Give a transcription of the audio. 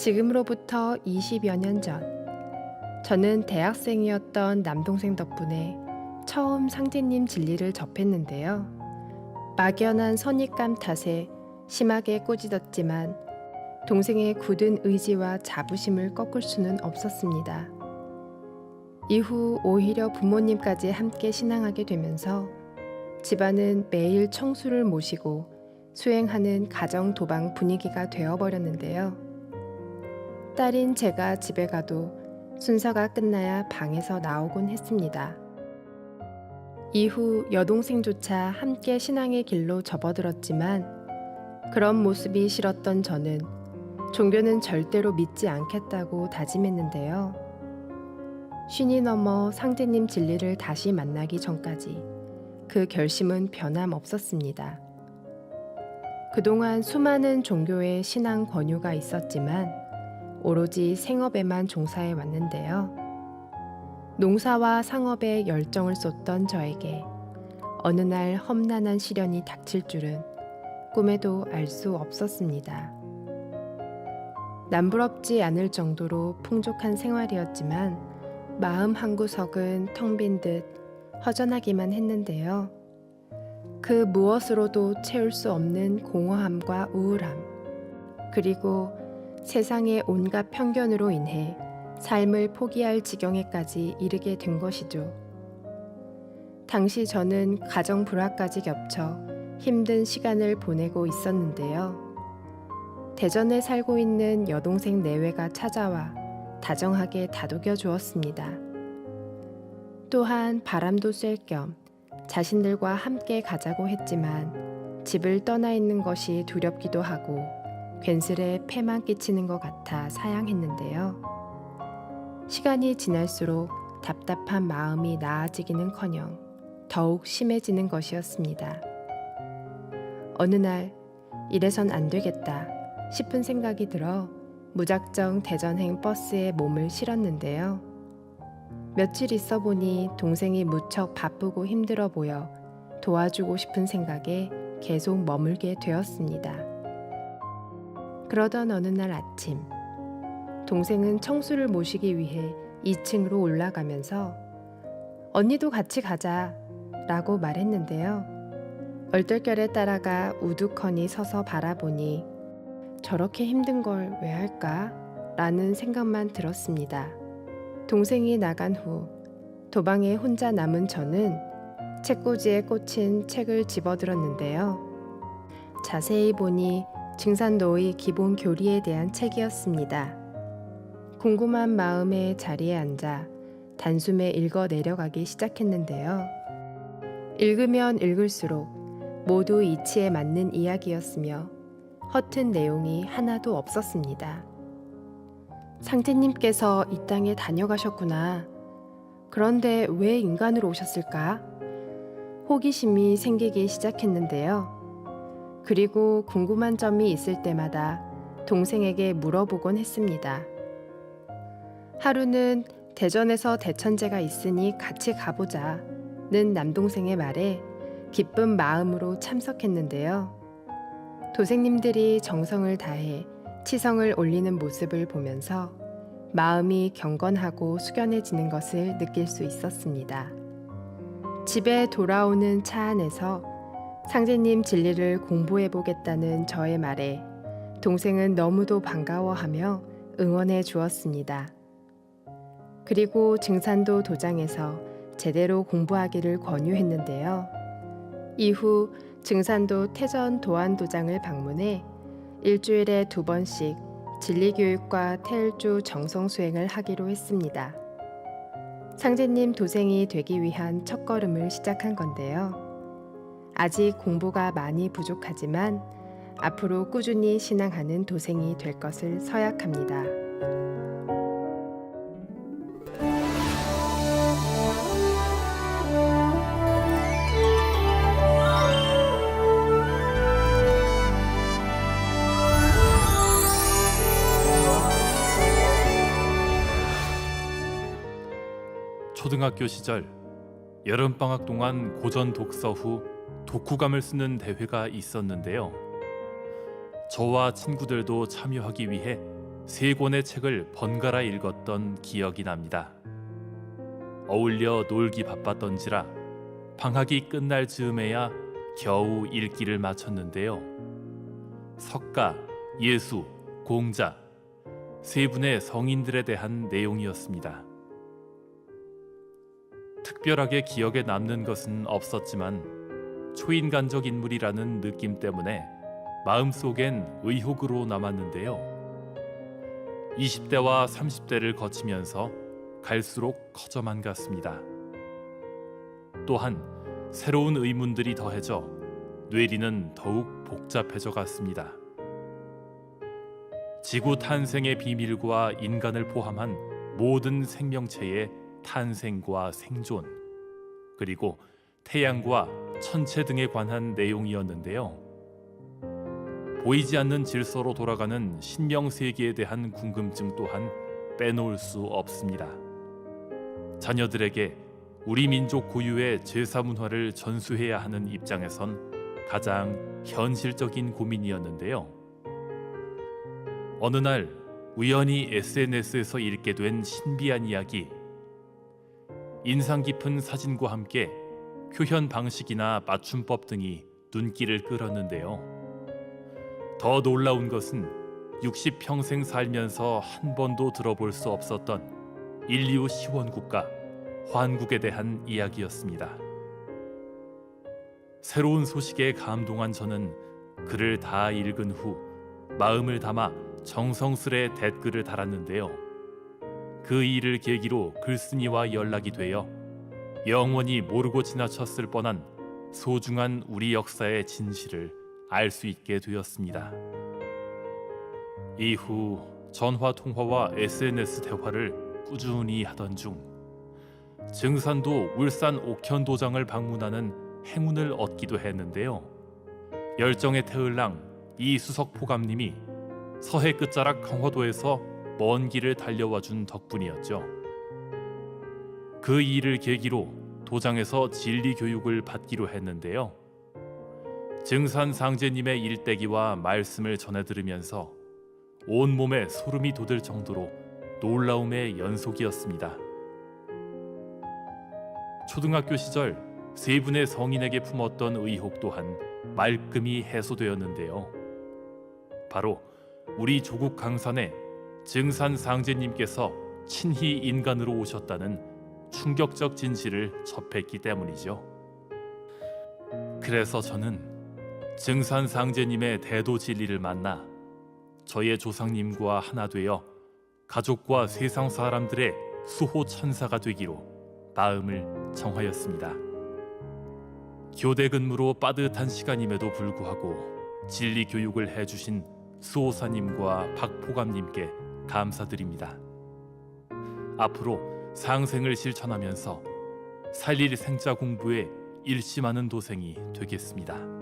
지금으로부터 20여 년 전, 저는 대학생이었던 남동생 덕분에 처음 상제님 진리를 접했는데요. 막연한 선입감 탓에 심하게 꼬집었지만 동생의 굳은 의지와 자부심을 꺾을 수는 없었습니다. 이후 오히려 부모님까지 함께 신앙하게 되면서 집안은 매일 청수를 모시고 수행하는 가정 도방 분위기가 되어버렸는데요. 딸인 제가 집에 가도 순서가 끝나야 방에서 나오곤 했습니다. 이후 여동생조차 함께 신앙의 길로 접어들었지만 그런 모습이 싫었던 저는 종교는 절대로 믿지 않겠다고 다짐했는데요. 쉰이 넘어 상제님 진리를 다시 만나기 전까지 그 결심은 변함없었습니다. 그동안 수많은 종교의 신앙 권유가 있었지만 오로지 생업에만 종사해 왔는데요. 농사와 상업에 열정을 쏟던 저에게 어느 날 험난한 시련이 닥칠 줄은 꿈에도 알 수 없었습니다. 남부럽지 않을 정도로 풍족한 생활이었지만 마음 한구석은 텅 빈 듯 허전하기만 했는데요. 그 무엇으로도 채울 수 없는 공허함과 우울함, 그리고 세상의 온갖 편견으로 인해 삶을 포기할 지경에까지 이르게 된 것이죠. 당시 저는 가정 불화까지 겹쳐 힘든 시간을 보내고 있었는데요. 대전에 살고 있는 여동생 내외가 찾아와 다정하게 다독여 주었습니다. 또한 바람도 쐴 겸 자신들과 함께 가자고 했지만 집을 떠나 있는 것이 두렵기도 하고 괜스레 폐만 끼치는 것 같아 사양했는데요. 시간이 지날수록 답답한 마음이 나아지기는커녕 더욱 심해지는 것이었습니다. 어느 날 이래선 안 되겠다 싶은 생각이 들어 무작정 대전행 버스에 몸을 실었는데요. 며칠 있어 보니 동생이 무척 바쁘고 힘들어 보여 도와주고 싶은 생각에 계속 머물게 되었습니다. 그러던 어느 날 아침, 동생은 청수를 모시기 위해 2층으로 올라가면서 언니도 같이 가자 라고 말했는데요. 얼떨결에 따라가 우두커니 서서 바라보니 저렇게 힘든 걸 왜 할까? 라는 생각만 들었습니다. 동생이 나간 후 도방에 혼자 남은 저는 책꽂이에 꽂힌 책을 집어들었는데요. 자세히 보니 증산도의 기본 교리에 대한 책이었습니다. 궁금한 마음에 자리에 앉아 단숨에 읽어 내려가기 시작했는데요. 읽으면 읽을수록 모두 이치에 맞는 이야기였으며 허튼 내용이 하나도 없었습니다. 상제님께서 이 땅에 다녀가셨구나. 그런데 왜 인간으로 오셨을까? 호기심이 생기기 시작했는데요. 그리고 궁금한 점이 있을 때마다 동생에게 물어보곤 했습니다. 하루는 대전에서 대천제가 있으니 같이 가보자는 남동생의 말에 기쁜 마음으로 참석했는데요. 도생님들이 정성을 다해 치성을 올리는 모습을 보면서 마음이 경건하고 숙연해지는 것을 느낄 수 있었습니다. 집에 돌아오는 차 안에서 상제님 진리를 공부해보겠다는 저의 말에 동생은 너무도 반가워하며 응원해 주었습니다. 그리고 증산도 도장에서 제대로 공부하기를 권유했는데요. 이후 증산도 태전 도안도장을 방문해 일주일에 2번씩 진리교육과 태일주 정성수행을 하기로 했습니다. 상제님 도생이 되기 위한 첫걸음을 시작한 건데요. 아직 공부가 많이 부족하지만 앞으로 꾸준히 신앙하는 도생이 될 것을 서약합니다. 초등학교 시절 여름방학 동안 고전 독서 후 독후감을 쓰는 대회가 있었는데요. 저와 친구들도 참여하기 위해 세 권의 책을 번갈아 읽었던 기억이 납니다. 어울려 놀기 바빴던지라 방학이 끝날 즈음에야 겨우 읽기를 마쳤는데요. 석가, 예수, 공자 세 분의 성인들에 대한 내용이었습니다. 특별하게 기억에 남는 것은 없었지만 초인간적 인물이라는 느낌 때문에 마음속엔 의혹으로 남았는데요. 20대와 30대를 거치면서 갈수록 커져만 갔습니다. 또한 새로운 의문들이 더해져 뇌리는 더욱 복잡해져 갔습니다. 지구 탄생의 비밀과 인간을 포함한 모든 생명체의 탄생과 생존, 그리고 태양과 천체 등에 관한 내용이었는데요. 보이지 않는 질서로 돌아가는 신명 세계에 대한 궁금증 또한 빼놓을 수 없습니다. 자녀들에게 우리 민족 고유의 제사 문화를 전수해야 하는 입장에선 가장 현실적인 고민이었는데요. 어느 날 우연히 SNS에서 읽게 된 신비한 이야기, 인상 깊은 사진과 함께 표현 방식이나 맞춤법 등이 눈길을 끌었는데요. 더 놀라운 것은 60평생 살면서 한 번도 들어볼 수 없었던 인류 시원국가 환국에 대한 이야기였습니다. 새로운 소식에 감동한 저는 글을 다 읽은 후 마음을 담아 정성스레 댓글을 달았는데요. 그 일을 계기로 글쓴이와 연락이 되어 영원히 모르고 지나쳤을 뻔한 소중한 우리 역사의 진실을 알 수 있게 되었습니다. 이후 전화 통화와 SNS 대화를 꾸준히 하던 중 증산도 울산 옥현도장을 방문하는 행운을 얻기도 했는데요. 열정의 태을랑 이수석 포감님이 서해 끝자락 강화도에서 먼 길을 달려와 준 덕분이었죠. 그 일을 계기로 도장에서 진리 교육을 받기로 했는데요. 증산 상제님의 일대기와 말씀을 전해 들으면서 온몸에 소름이 돋을 정도로 놀라움의 연속이었습니다. 초등학교 시절 세 분의 성인에게 품었던 의혹 또한 말끔히 해소되었는데요. 바로 우리 조국 강산에 증산 상제님께서 친히 인간으로 오셨다는 충격적 진실을 접했기 때문이죠. 그래서 저는 증산 상제님의 대도 진리를 만나 저의 조상님과 하나 되어 가족과 세상 사람들의 수호 천사가 되기로 마음을 정하였습니다. 교대 근무로 빠듯한 시간임에도 불구하고 진리 교육을 해주신 수호사님과 박포감님께 감사드립니다. 앞으로 상생을 실천하면서 살릴 생자 공부에 일심하는 도생이 되겠습니다.